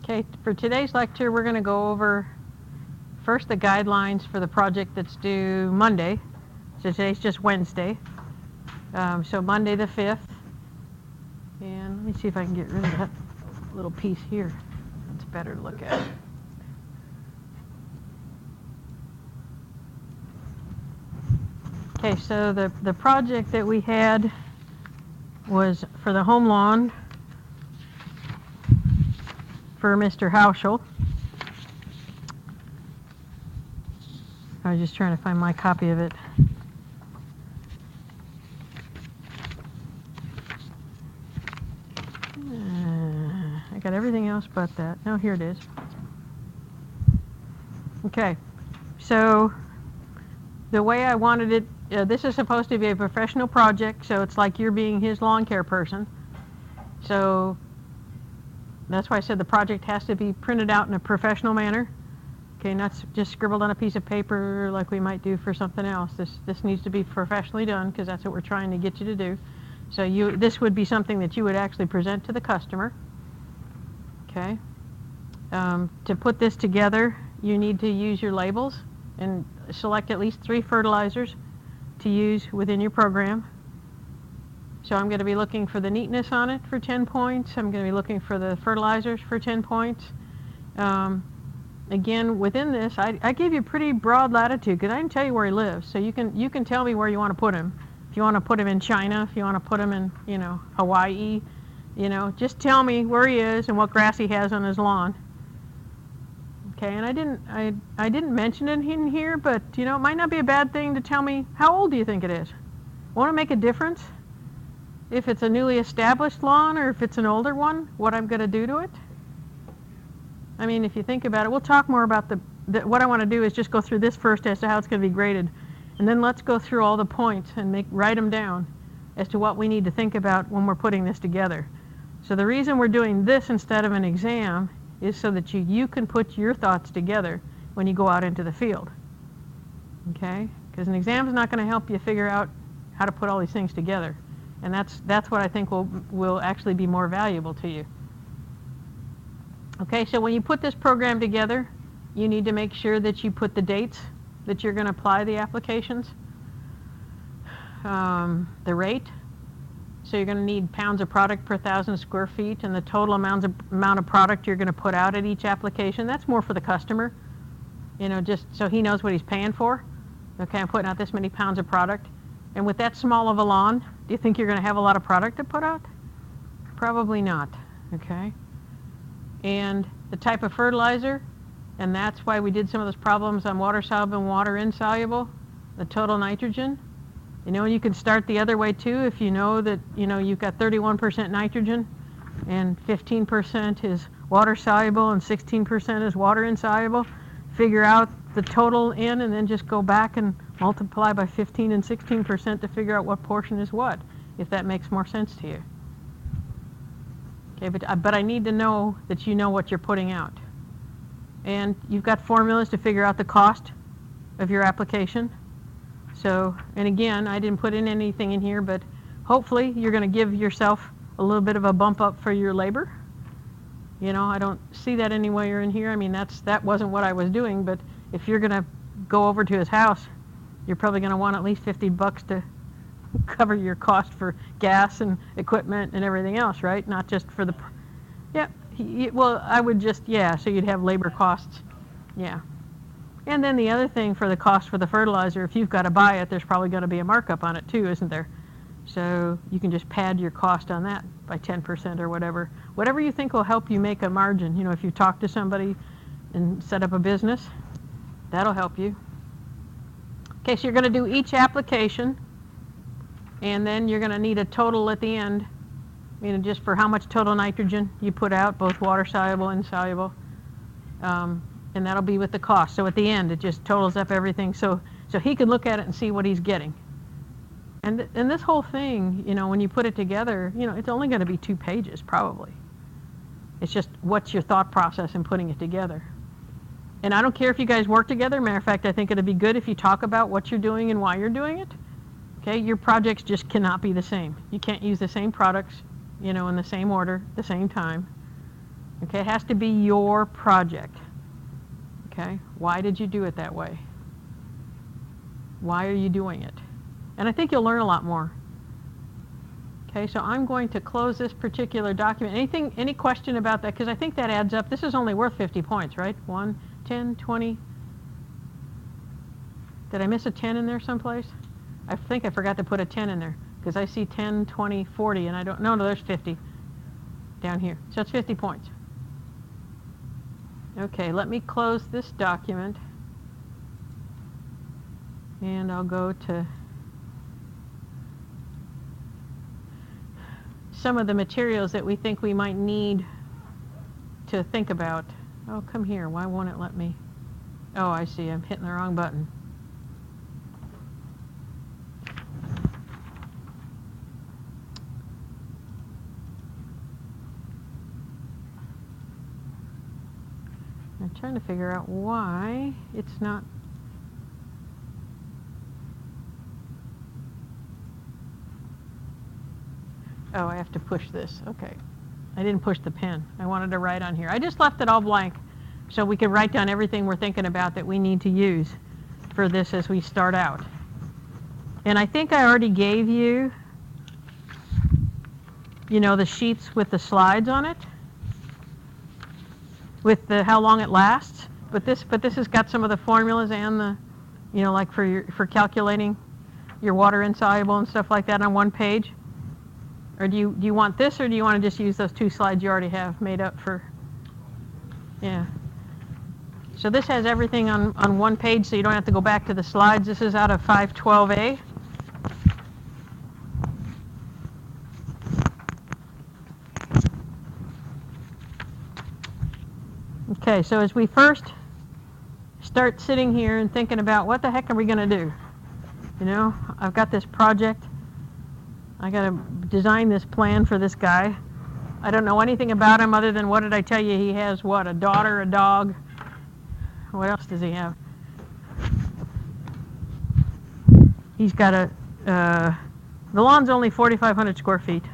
Okay, for today's lecture, we're going to go over first the guidelines for the project that's due Monday. So today's just Wednesday. So Monday the 5th. And let me see if I can get rid of that little piece here. It's better to look at. Okay, so the project that we had was for the home lawn for Mr. Hauschel. I was just trying to find my copy of it. I got everything else but that. No, here it is. Okay, so the way I wanted it, this is supposed to be a professional project, so it's like you're being his lawn care person. So that's why I said the project has to be printed out in a professional manner. Okay, not just scribbled on a piece of paper like we might do for something else. This needs to be professionally done because that's what we're trying to get you to do. So this would be something that you would actually present to the customer. Okay. To put this together, you need to use your labels and select at least 3 fertilizers to use within your program. So I'm going to be looking for the neatness on it for 10 points. I'm going to be looking for the fertilizers for 10 points. Again, within this, I gave you pretty broad latitude because I didn't tell you where he lives. So you can tell me where you want to put him. If you want to put him in China, if you want to put him in, Hawaii, just tell me where he is and what grass he has on his lawn. Okay, and I didn't mention it in here, but it might not be a bad thing to tell me how old do you think it is. Want to make a difference? If it's a newly established lawn or if it's an older one, what I'm going to do to it. I mean, if you think about it, we'll talk more about what I want to do is just go through this first as to how it's going to be graded. And then let's go through all the points and write them down as to what we need to think about when we're putting this together. So the reason we're doing this instead of an exam is so that you can put your thoughts together when you go out into the field. Okay? Because an exam is not going to help you figure out how to put all these things together. And that's what I think will actually be more valuable to you. Okay, so when you put this program together, you need to make sure that you put the dates that you're going to apply the applications, the rate. So you're going to need pounds of product per 1,000 square feet and the total amount of product you're going to put out at each application. That's more for the customer, just so he knows what he's paying for. Okay, I'm putting out this many pounds of product. And with that small of a lawn, do you think you're going to have a lot of product to put out? Probably not, okay? And the type of fertilizer, and that's why we did some of those problems on water soluble and water insoluble, the total nitrogen. And you can start the other way too if you know that, you've got 31% nitrogen and 15% is water soluble and 16% is water insoluble. Figure out the total in and then just go back and multiply by 15 and 16% to figure out what portion is what, if that makes more sense to you. Okay, but I need to know that you know what you're putting out. And you've got formulas to figure out the cost of your application. So, and again, I didn't put in anything in here, but hopefully you're going to give yourself a little bit of a bump up for your labor. I don't see that anywhere in here. I mean, that wasn't what I was doing, but if you're going to go over to his house, you're probably going to want at least $50 to cover your cost for gas and equipment and everything else, right? Not just for the, well, I would just, so you'd have labor costs, And then the other thing for the cost for the fertilizer, if you've got to buy it, there's probably going to be a markup on it too, isn't there? So you can just pad your cost on that by 10% or whatever. Whatever you think will help you make a margin. If you talk to somebody and set up a business, that'll help you. Okay, so you're going to do each application, and then you're going to need a total at the end, just for how much total nitrogen you put out, both water soluble and insoluble, and that'll be with the cost. So at the end, it just totals up everything, so he can look at it and see what he's getting. And this whole thing, when you put it together, it's only going to be 2 pages probably. It's just what's your thought process in putting it together. And I don't care if you guys work together. Matter of fact, I think it'd be good if you talk about what you're doing and why you're doing it. Okay, your projects just cannot be the same. You can't use the same products, in the same order, the same time. Okay, it has to be your project. Okay, why did you do it that way? Why are you doing it? And I think you'll learn a lot more. Okay, so I'm going to close this particular document. Any question about that? Because I think that adds up. This is only worth 50 points, right? 1, 10, 20. Did I miss a 10 in there someplace? I think I forgot to put a 10 in there because I see 10, 20, 40, and I don't, no, there's 50 down here. So it's 50 points. Okay, let me close this document, and I'll go to some of the materials that we think we might need to think about. Oh, come here. Why won't it let me? Oh, I see. I'm hitting the wrong button. I'm trying to figure out why it's not. Oh, I have to push this. Okay. I didn't push the pen. I wanted to write on here. I just left it all blank so we could write down everything we're thinking about that we need to use for this as we start out. And I think I already gave you, the sheets with the slides on it, with the how long it lasts. But this has got some of the formulas and the, like for calculating your water insoluble and stuff like that on one page. Or do you want this, or do you want to just use those 2 slides you already have made up for? Yeah. So this has everything on one page, so you don't have to go back to the slides. This is out of 512A. Okay, so as we first start sitting here and thinking about what the heck are we going to do? I've got this project. I got to design this plan for this guy. I don't know anything about him other than what did I tell you? He has what? A daughter, a dog. What else does he have? He's got the lawn's only 4,500 square feet.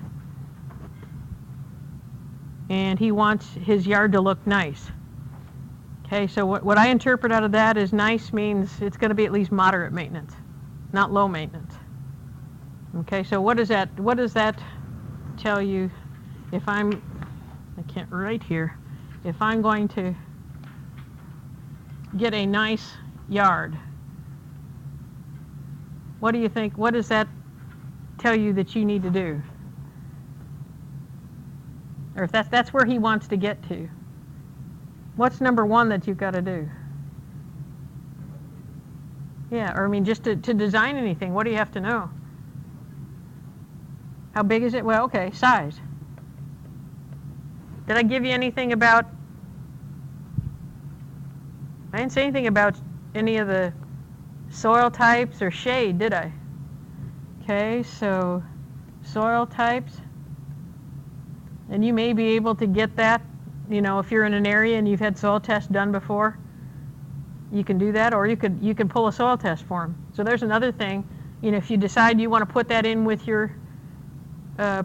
And he wants his yard to look nice. Okay, so what I interpret out of that is nice means it's going to be at least moderate maintenance, not low maintenance. Okay, so what does that tell you if I can't write here, if I'm going to get a nice yard? What do you think, what does that tell you that you need to do? Or if that's where he wants to get to. What's number 1 that you've got to do? Yeah, or I mean just to design anything, what do you have to know? How big is it? Well, okay, size. Did I give you anything about, I didn't say anything about any of the soil types or shade, did I? Okay, so soil types. And you may be able to get that, if you're in an area and you've had soil tests done before, you can do that, or you could pull a soil test for them. So there's another thing, if you decide you want to put that in with your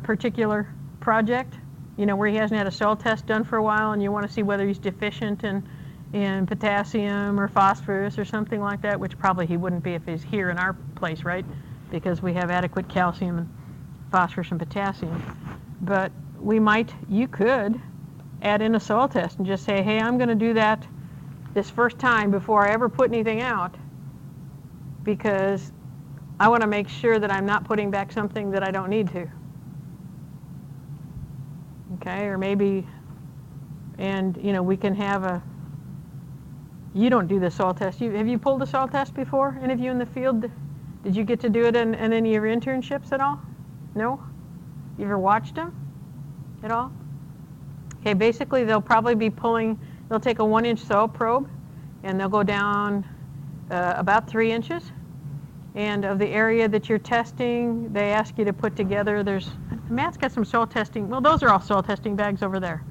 particular project, where he hasn't had a soil test done for a while and you want to see whether he's deficient in potassium or phosphorus or something like that, which probably he wouldn't be if he's here in our place, right? Because we have adequate calcium and phosphorus and potassium. But you could add in a soil test and just say, hey, I'm going to do that this first time before I ever put anything out, because I want to make sure that I'm not putting back something that I don't need to. Okay, or maybe, and we can have you don't do the soil test. Have you pulled a soil test before? Any of you in the field? Did you get to do it in any of your internships at all? No? You ever watched them at all? Okay, basically they'll probably be they'll take a 1-inch soil probe and they'll go down about 3 inches. And of the area that you're testing, they ask you to put together, Matt's got some soil testing, well, those are all soil testing bags over there.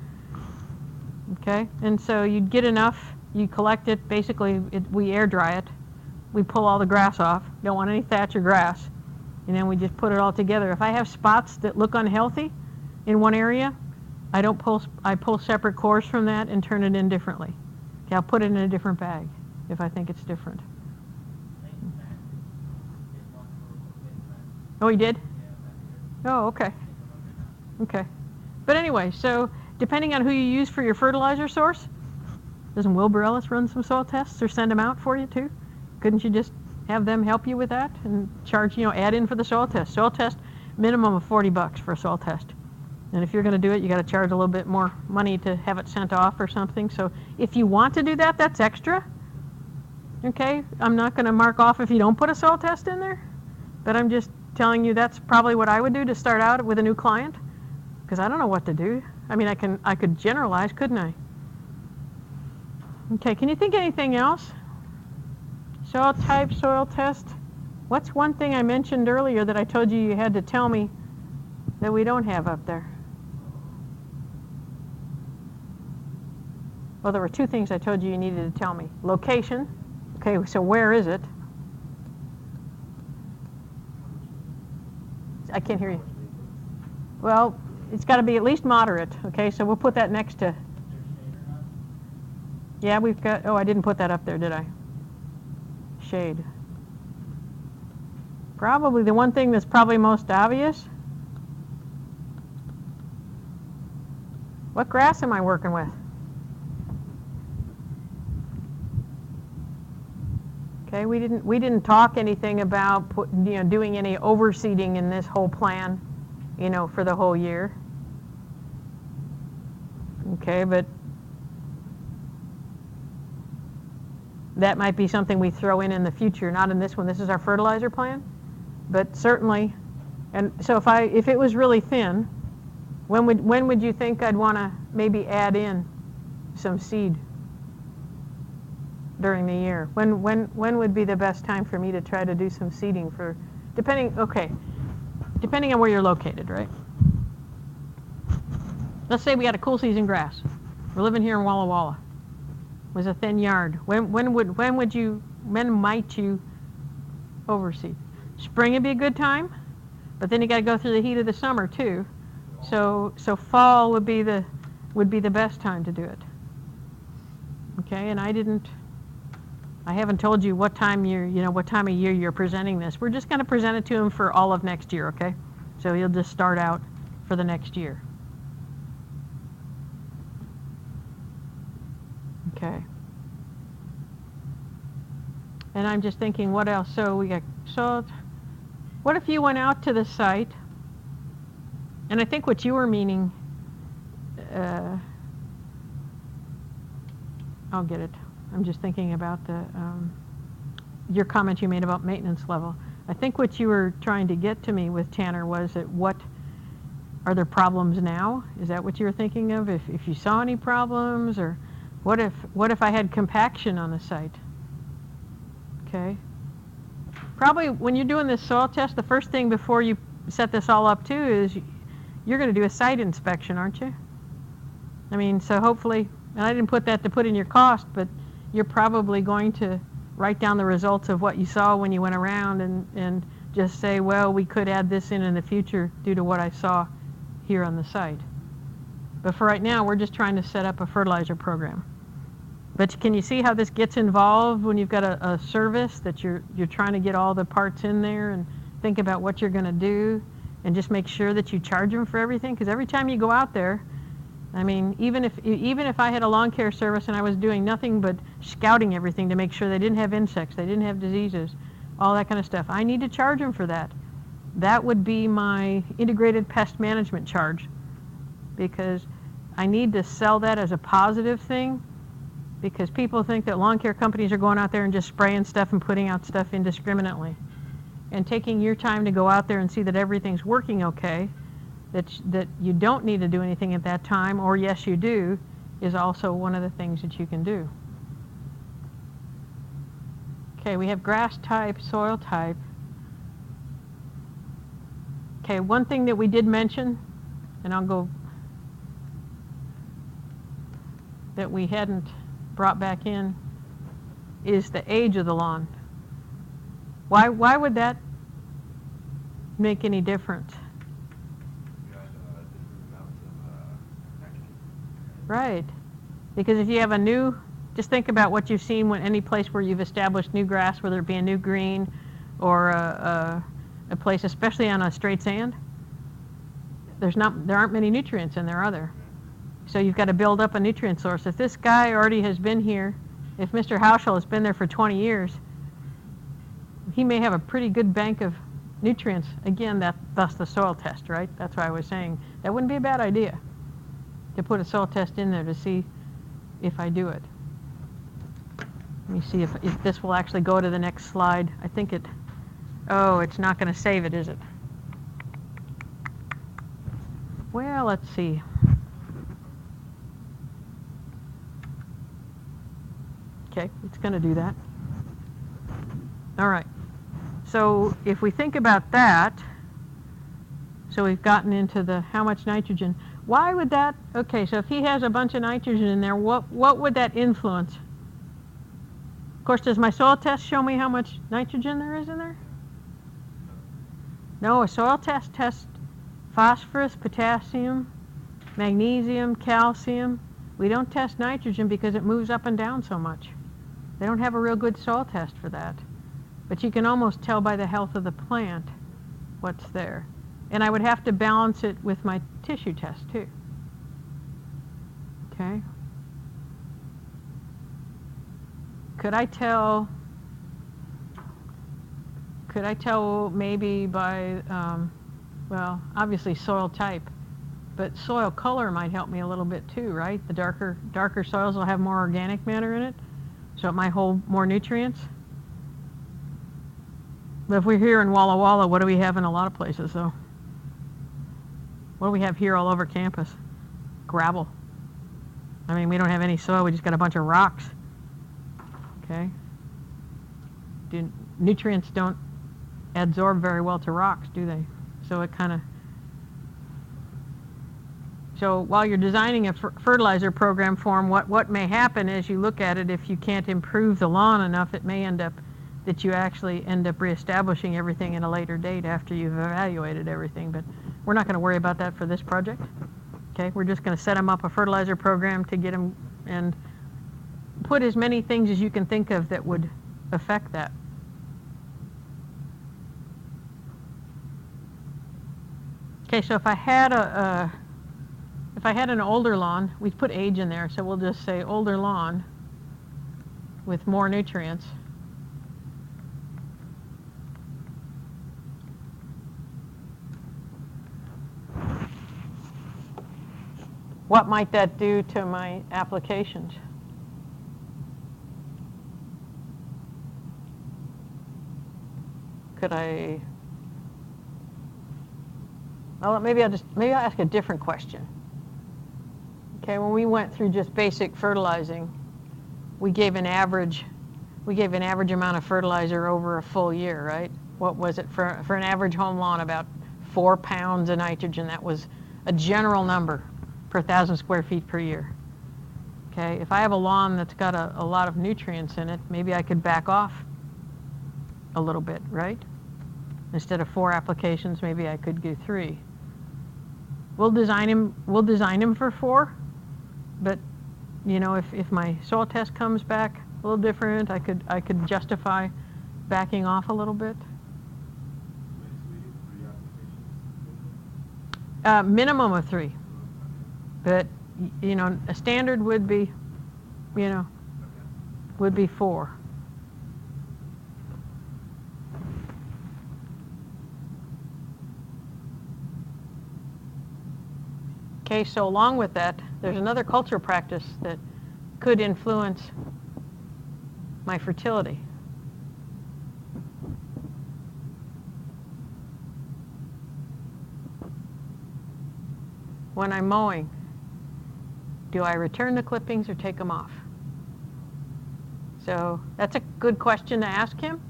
Okay, and so you'd get enough, you collect it, basically we air dry it, we pull all the grass off, don't want any thatch or grass, and then we just put it all together. If I have spots that look unhealthy in one area, I pull separate cores from that and turn it in differently. Okay, I'll put it in a different bag if I think it's different. Oh, he did? Oh, okay. Okay. But anyway, so depending on who you use for your fertilizer source, doesn't Wilbur Ellis run some soil tests or send them out for you too? Couldn't you just have them help you with that and charge, add in for the soil test? Soil test, minimum of $40 for a soil test. And if you're going to do it, you got to charge a little bit more money to have it sent off or something. So if you want to do that, that's extra. Okay, I'm not going to mark off if you don't put a soil test in there, but I'm just telling you that's probably what I would do to start out with a new client, because I don't know what to do. I mean, I could generalize, couldn't I? Okay, can you think of anything else? Soil type, soil test. What's one thing I mentioned earlier that I told you you had to tell me that we don't have up there? Well, there were two things I told you you needed to tell me. Location. Okay, so where is it? I can't hear you. Well, it's got to be at least moderate. Okay, so we'll put that next to. Yeah, we've got. Oh, I didn't put that up there, did I? Shade. Probably the one thing that's probably most obvious. What grass am I working with? Okay, we didn't talk anything about doing any overseeding in this whole plan, for the whole year. Okay, but that might be something we throw in the future, not in this one. This is our fertilizer plan, but certainly. And so if it was really thin, when would you think I'd want to maybe add in some seed during the year? When would be the best time for me to try to do some seeding depending on where you're located, right? Let's say we had a cool season grass. We're living here in Walla Walla. It was a thin yard. When might you overseed? Spring would be a good time, but then you got to go through the heat of the summer too. So fall would be the best time to do it. Okay, and I haven't told you what time of year you're presenting this. We're just going to present it to him for all of next year, okay? So he'll just start out for the next year. Okay. And I'm just thinking, what else? So what if you went out to the site, and I think what you were meaning, I'll get it. I'm just thinking about your comment you made about maintenance level. I think what you were trying to get to me with Tanner was that what are there problems now? Is that what you were thinking of? If you saw any problems, or what if I had compaction on the site? Okay. Probably when you're doing this soil test, the first thing before you set this all up too is you're going to do a site inspection, aren't you? I mean, so hopefully, and I didn't put that to put in your cost, but you're probably going to write down the results of what you saw when you went around and just say, well, we could add this in the future due to what I saw here on the site. But for right now, we're just trying to set up a fertilizer program. But can you see how this gets involved when you've got a service that you're trying to get all the parts in there and think about what you're going to do and just make sure that you charge them for everything? Because every time you go out there, I mean, even if I had a lawn care service and I was doing nothing but scouting everything to make sure they didn't have insects, they didn't have diseases, all that kind of stuff, I need to charge them for that. That would be my integrated pest management charge, because I need to sell that as a positive thing, because people think that lawn care companies are going out there and just spraying stuff and putting out stuff indiscriminately. And taking your time to go out there and see that everything's working okay, that you don't need to do anything at that time, or yes you do, is also one of the things that you can do. Okay, we have grass type, soil type. Okay, one thing that we did mention, and I'll go, that we hadn't brought back in, is the age of the lawn. Why would that make any difference? You got different amounts of Right. Because if you have a new, just think about what you've seen when any place where you've established new grass, whether it be a new green or a place, especially on a straight sand, there aren't many nutrients in there, are there? So you've got to build up a nutrient source. If this guy already has been here, if Mr. Hauschel has been there for 20 years, he may have a pretty good bank of nutrients. Again, thus the soil test, right? That's why I was saying that wouldn't be a bad idea to put a soil test in there to see if I do it. Let me see if this will actually go to the next slide. I think it's not going to save it, is it? Well, let's see. Okay, it's going to do that. All right. So if we think about that, so we've gotten into the how much nitrogen. Why would that, okay, so if he has a bunch of nitrogen in there, what would that influence? Of course, does my soil test show me how much nitrogen there is in there? No, a soil test tests phosphorus, potassium, magnesium, calcium. We don't test nitrogen because it moves up and down so much. They don't have a real good soil test for that. But you can almost tell by the health of the plant what's there. And I would have to balance it with my tissue test too. Okay. Could I tell maybe by, well, obviously soil type, but soil color might help me a little bit too, right? The darker soils will have more organic matter in it, so it might hold more nutrients. But if we're here in Walla Walla, what do we have in a lot of places though? What do we have here all over campus? Gravel. I mean, we don't have any soil, we just got a bunch of rocks. Okay? Nutrients don't adsorb very well to rocks, do they? So it kind of... So while you're designing a fertilizer program for them, what may happen is you look at it, if you can't improve the lawn enough, it may end up that you actually end up reestablishing everything in a later date after you've evaluated everything. But we're not going to worry about that for this project. Okay, we're just going to set them up a fertilizer program to get them and put as many things as you can think of that would affect that. Okay, so if I had an older lawn, we've put age in there, so we'll just say older lawn with more nutrients. What might that do to my applications? Could I, well, maybe I'll ask a different question. Okay, when we went through just basic fertilizing, we gave an average amount of fertilizer over a full year, right? What was it for an average home lawn? About 4 pounds of nitrogen. That was a general number per 1,000 square feet per year. Okay, if I have a lawn that's got a lot of nutrients in it, maybe I could back off a little bit, right? Instead of 4 applications, maybe I could do 3. We'll design him for 4, but you know, if my soil test comes back a little different, I could justify backing off a little bit. Minimum of 3. But, you know, a standard would be, you know, would be 4. Okay, so along with that, there's another cultural practice that could influence my fertility. When I'm mowing, do I return the clippings or take them off? So that's a good question to ask him.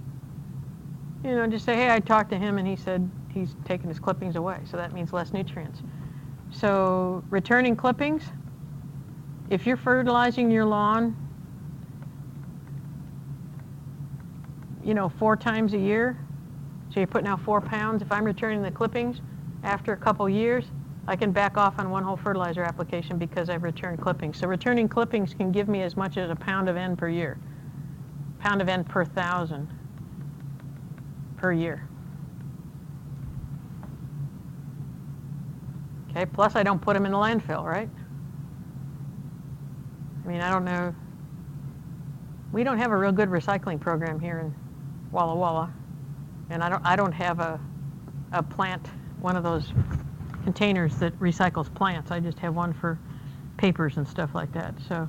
You know, just say, hey, I talked to him and he said he's taking his clippings away. So that means less nutrients. So returning clippings, if you're fertilizing your lawn, you know, 4 times a year, so you're putting out 4 pounds. If I'm returning the clippings after a couple years, I can back off on one whole fertilizer application because I've returned clippings. So returning clippings can give me as much as a pound of N per year. Pound of N per 1,000 per year. Okay, plus I don't put them in the landfill, right? I mean, I don't know. We don't have a real good recycling program here in Walla Walla. And I don't have a plant, one of those containers that recycles plants. I just have one for papers and stuff like that. So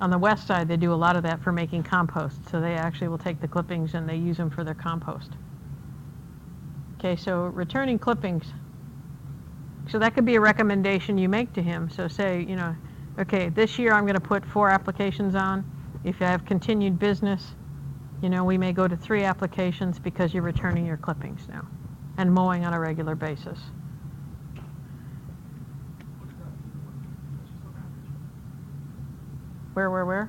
on the west side, they do a lot of that for making compost. So they actually will take the clippings and they use them for their compost. Okay, so returning clippings. So that could be a recommendation you make to him. So say, you know, okay, this year I'm going to put 4 applications on. If you have continued business, you know, we may go to 3 applications because you're returning your clippings now and mowing on a regular basis. Where?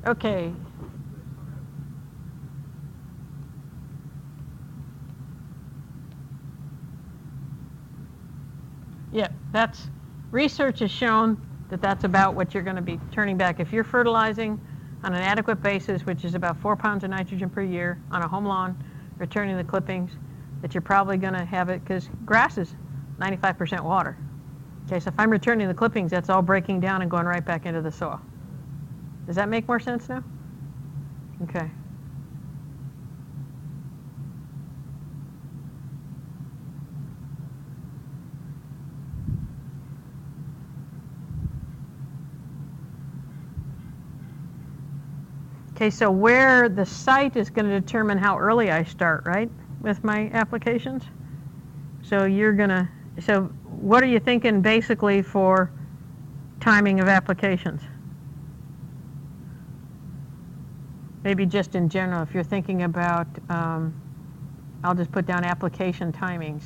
Okay. Yeah, research has shown that that's about what you're going to be turning back. If you're fertilizing on an adequate basis, which is about 4 pounds of nitrogen per year on a home lawn, returning the clippings, that you're probably going to have it, because grass is 95% water. Okay, so if I'm returning the clippings, that's all breaking down and going right back into the soil. Does that make more sense now? Okay. Okay, so where the site is going to determine how early I start, right, with my applications? So so what are you thinking basically for timing of applications? Maybe just in general, if you're thinking about, I'll just put down application timings.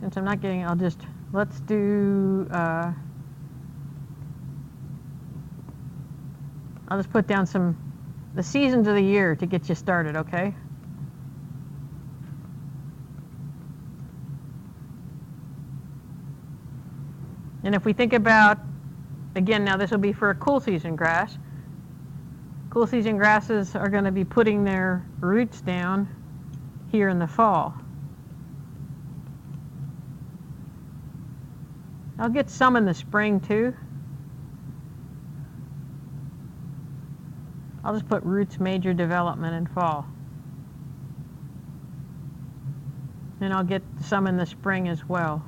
Since I'm not getting, let's do, I'll just put down the seasons of the year to get you started, okay? And if we think about, again, now this will be for a cool season grass. Cool season grasses are going to be putting their roots down here in the fall. I'll get some in the spring too. I'll just put roots major development in fall. And I'll get some in the spring as well.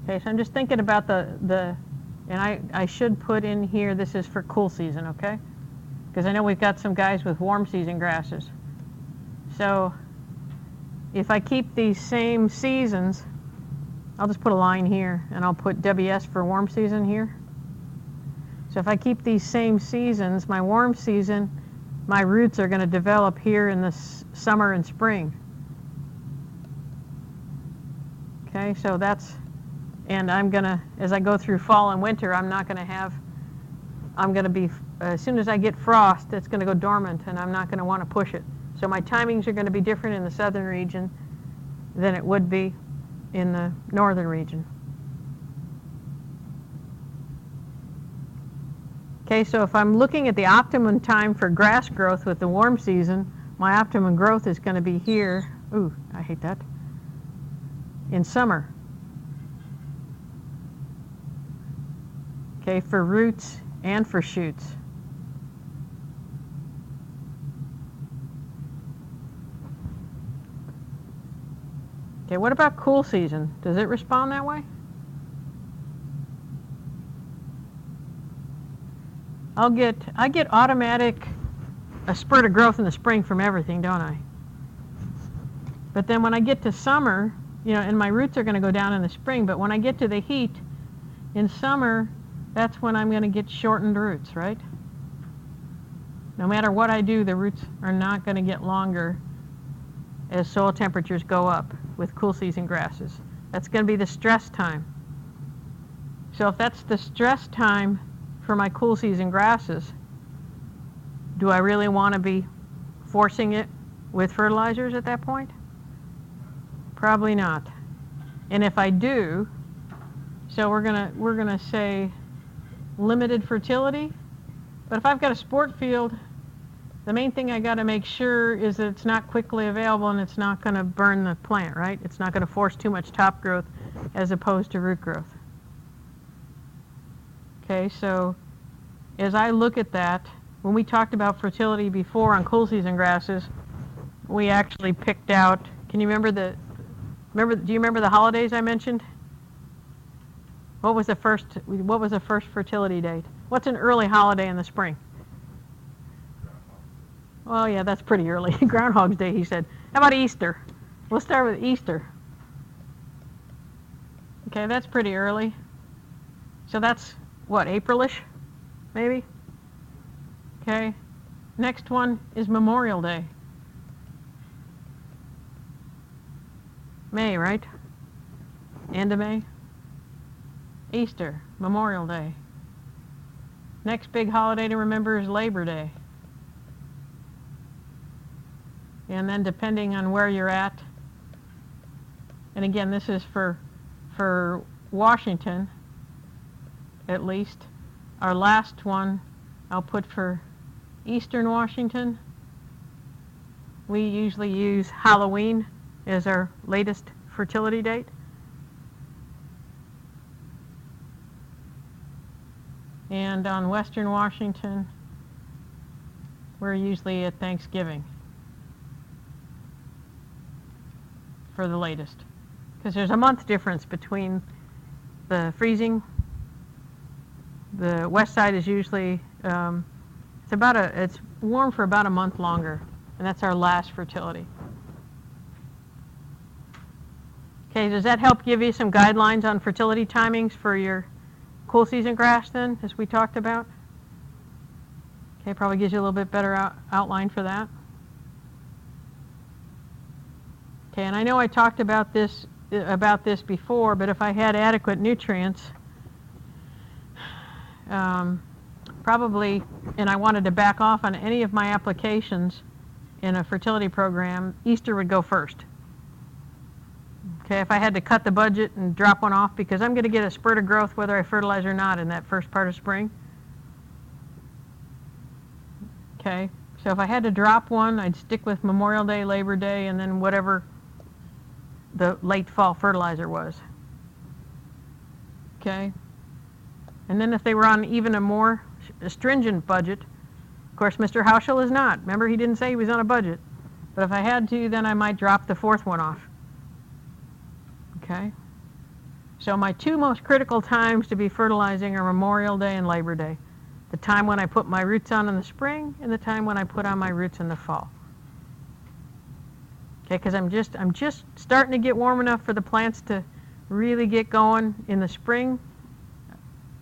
Okay, so I'm just thinking about and I should put in here, this is for cool season, okay? Because I know we've got some guys with warm season grasses. So if I keep these same seasons, I'll just put a line here and I'll put WS for warm season here. So if I keep these same seasons, my warm season, my roots are going to develop here in the summer and spring. Okay, so and I'm going to, as I go through fall and winter, I'm going to be, as soon as I get frost, it's going to go dormant and I'm not going to want to push it. So my timings are going to be different in the southern region than it would be in the northern region. Okay, so if I'm looking at the optimum time for grass growth with the warm season, my optimum growth is going to be here. Ooh, I hate that. In summer. Okay, for roots and for shoots. Okay, what about cool season? Does it respond that way? I get automatic a spurt of growth in the spring from everything, don't I? But then when I get to summer, and my roots are going to go down in the spring, but when I get to the heat in summer, that's when I'm going to get shortened roots, right? No matter what I do, the roots are not going to get longer as soil temperatures go up with cool season grasses. That's going to be the stress time. So if that's the stress time for my cool season grasses, do I really want to be forcing it with fertilizers at that point? Probably not. And if I do, so we're gonna say limited fertility. But if I've got a sport field, the main thing I got to make sure is that it's not quickly available and it's not going to burn the plant, right? It's not going to force too much top growth as opposed to root growth. Okay, so as I look at that, when we talked about fertility before on cool season grasses, we actually picked out, do you remember the holidays I mentioned? What was the first fertility date? What's an early holiday in the spring? Well, yeah, that's pretty early. Groundhog's Day, he said. How about Easter? We'll start with Easter. Okay, that's pretty early. So that's, what, Aprilish, maybe? Okay. Next one is Memorial Day. May, right? End of May. Easter, Memorial Day. Next big holiday to remember is Labor Day. And then depending on where you're at, and again, this is for Washington, at least. Our last one I'll put for Eastern Washington. We usually use Halloween as our latest fertility date. And on Western Washington, we're usually at Thanksgiving for the latest. Because there's a month difference between the freezing. The west side is usually, it's warm for about a month longer, and that's our last fertility. Okay, does that help give you some guidelines on fertility timings for your cool season grass then, as we talked about? Okay, probably gives you a little bit better outline for that. Okay, and I know I talked about this before, but if I had adequate nutrients, probably, and I wanted to back off on any of my applications in a fertility program, Easter would go first. Okay, if I had to cut the budget and drop one off, because I'm going to get a spurt of growth whether I fertilize or not in that first part of spring. Okay, so if I had to drop one, I'd stick with Memorial Day, Labor Day, and then whatever the late fall fertilizer was. Okay, and then if they were on even a more stringent budget, of course Mr. Hauschel is not. Remember, he didn't say he was on a budget. But if I had to, then I might drop the fourth one off. Okay, so my two most critical times to be fertilizing are Memorial Day and Labor Day. The time when I put my roots on in the spring and the time when I put on my roots in the fall. Okay, because I'm just starting to get warm enough for the plants to really get going in the spring.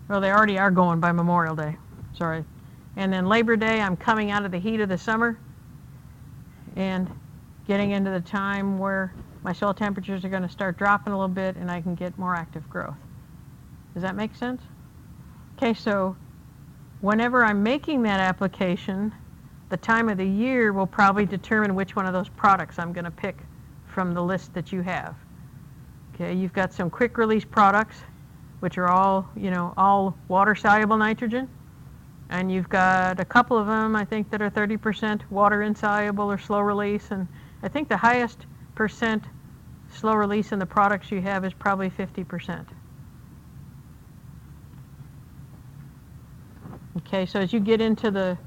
Well, they already are going by Memorial Day. Sorry. And then Labor Day, I'm coming out of the heat of the summer and getting into the time where my soil temperatures are going to start dropping a little bit and I can get more active growth. Does that make sense? Okay, so whenever I'm making that application, the time of the year will probably determine which one of those products I'm going to pick from the list that you have. Okay, you've got some quick release products, which are all water soluble nitrogen. And you've got a couple of them, I think, that are 30% water insoluble or slow release. And I think the highest percent slow release in the products you have is probably 50%. Okay, so as you get into the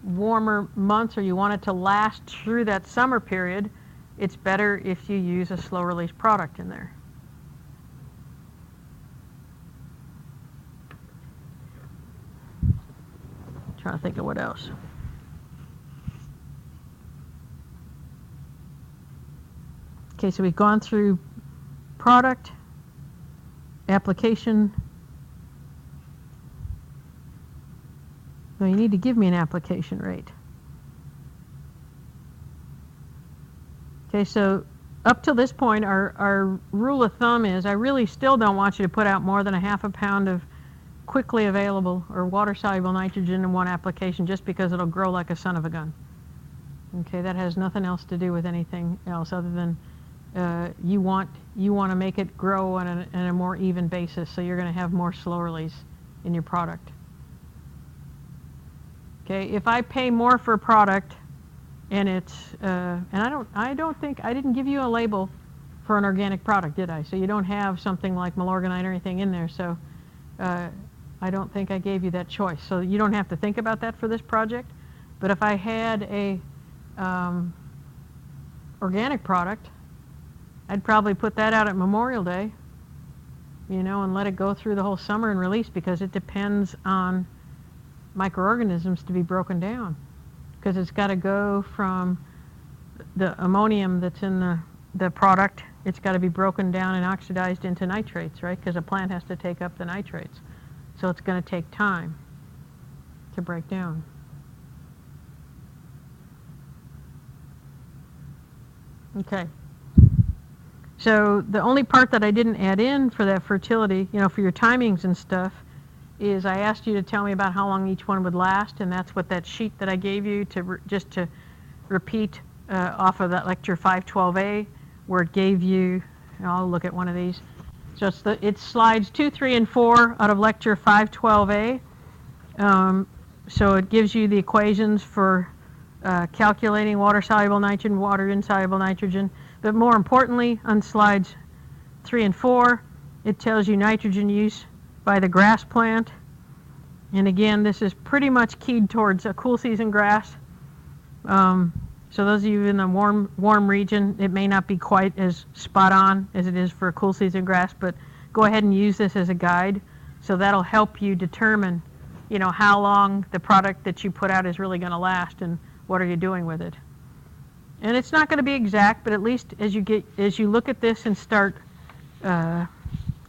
warmer months, or you want it to last through that summer period, it's better if you use a slow release product in there. Trying to think of what else. Okay, so we've gone through product, application. No, you need to give me an application rate. Okay, so up till this point, our rule of thumb is I really still don't want you to put out more than 1/2 pound of quickly available or water-soluble nitrogen in one application just because it'll grow like a son of a gun. Okay, that has nothing else to do with anything else other than you want to make it grow on a more even basis, so you're going to have more slow release in your product. Okay, if I pay more for a product and it's and I didn't give you a label for an organic product, did I? So you don't have something like Milorganite or anything in there, so I don't think I gave you that choice. So you don't have to think about that for this project. But if I had a organic product, I'd probably put that out at Memorial Day, you know, and let it go through the whole summer and release, because it depends on microorganisms to be broken down, because it's got to go from the ammonium that's in the product, it's got to be broken down and oxidized into nitrates, right? Because a plant has to take up the nitrates. So it's going to take time to break down. Okay. So the only part that I didn't add in for that fertility, you know, for your timings and stuff, is I asked you to tell me about how long each one would last, and that's what that sheet that I gave you just to repeat off of that lecture 512A, where it gave you, and I'll look at one of these. So it's slides 2, 3, and 4 out of lecture 512A. So it gives you the equations for calculating water-soluble nitrogen, water-insoluble nitrogen. But more importantly, on slides 3 and 4, it tells you nitrogen use by the grass plant. And again, this is pretty much keyed towards a cool season grass. So those of you in the warm region, it may not be quite as spot on as it is for a cool season grass, but go ahead and use this as a guide. So that'll help you determine, you know, how long the product that you put out is really going to last and what are you doing with it. And it's not going to be exact, but at least as you look at this and start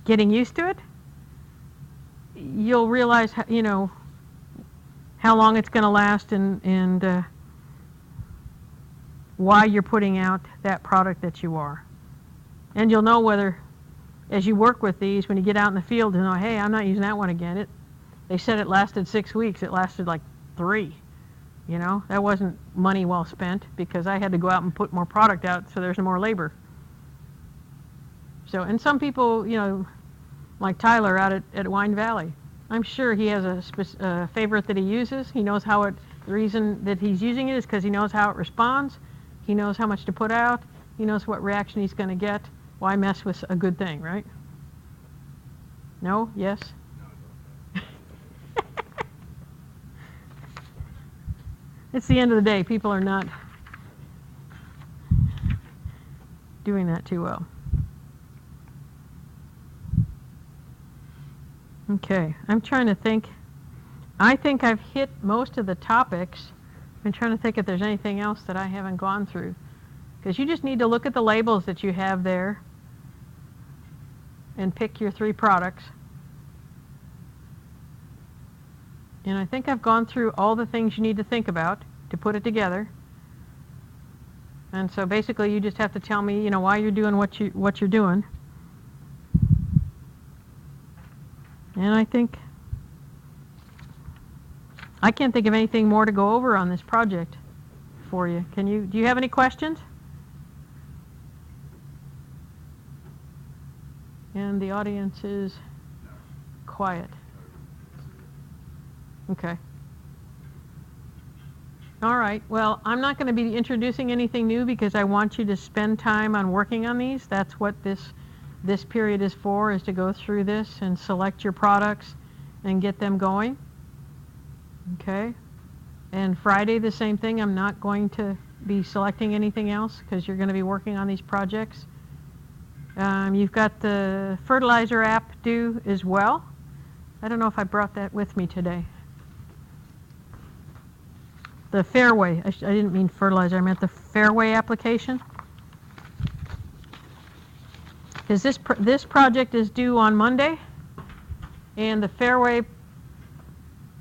getting used to it, you'll realize, you know, how long it's going to last and why you're putting out that product that you are. And you'll know whether, as you work with these, when you get out in the field, you know, hey, I'm not using that one again. They said it lasted 6 weeks. It lasted like 3. You know, that wasn't money well spent, because I had to go out and put more product out, so there's more labor. So, and some people, you know, like Tyler out at Wine Valley, I'm sure he has a favorite that he uses. He knows how the reason that he's using it is because he knows how it responds. He knows how much to put out. He knows what reaction he's going to get. Why mess with a good thing, right? No? Yes? It's the end of the day. People are not doing that too well. Okay, I'm trying to think. I think I've hit most of the topics. I'm trying to think if there's anything else that I haven't gone through. Because you just need to look at the labels that you have there and pick your 3 products. And I think I've gone through all the things you need to think about to put it together. And so basically you just have to tell me, you know, why you're doing what you're doing. And I think I can't think of anything more to go over on this project for you. Do you have any questions? And the audience is quiet. Okay. All right. Well, I'm not going to be introducing anything new because I want you to spend time on working on these. That's what this period is for, is to go through this and select your products and get them going. Okay. And Friday, the same thing. I'm not going to be selecting anything else because you're going to be working on these projects. You've got the fertilizer app due as well. I don't know if I brought that with me today. The Fairway. I didn't mean fertilizer. I meant the Fairway application. because this project is due on Monday, and the Fairway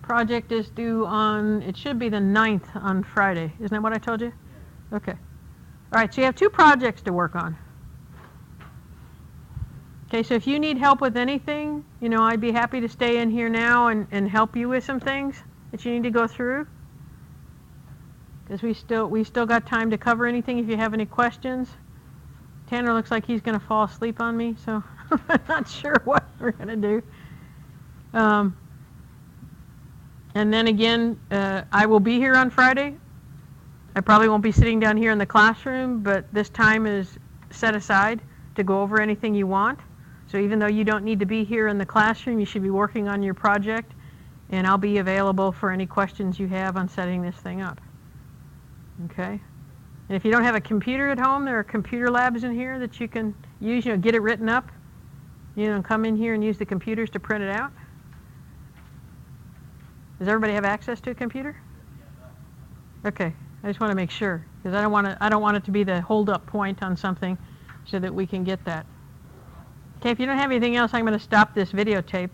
project is due on, it should be the 9th on Friday. Isn't that what I told you? Okay. All right, so you have 2 projects to work on. Okay, so if you need help with anything, you know, I'd be happy to stay in here now and help you with some things that you need to go through. Because we still got time to cover anything if you have any questions. Tanner looks like he's going to fall asleep on me, so I'm not sure what we're going to do. And then again, I will be here on Friday. I probably won't be sitting down here in the classroom, but this time is set aside to go over anything you want. So even though you don't need to be here in the classroom, you should be working on your project, and I'll be available for any questions you have on setting this thing up. Okay? And if you don't have a computer at home, there are computer labs in here that you can use, you know, get it written up, you know, come in here and use the computers to print it out. Does everybody have access to a computer? Okay, I just want to make sure, because I don't want it to be the hold-up point on something, so that we can get that. Okay, if you don't have anything else, I'm going to stop this videotape.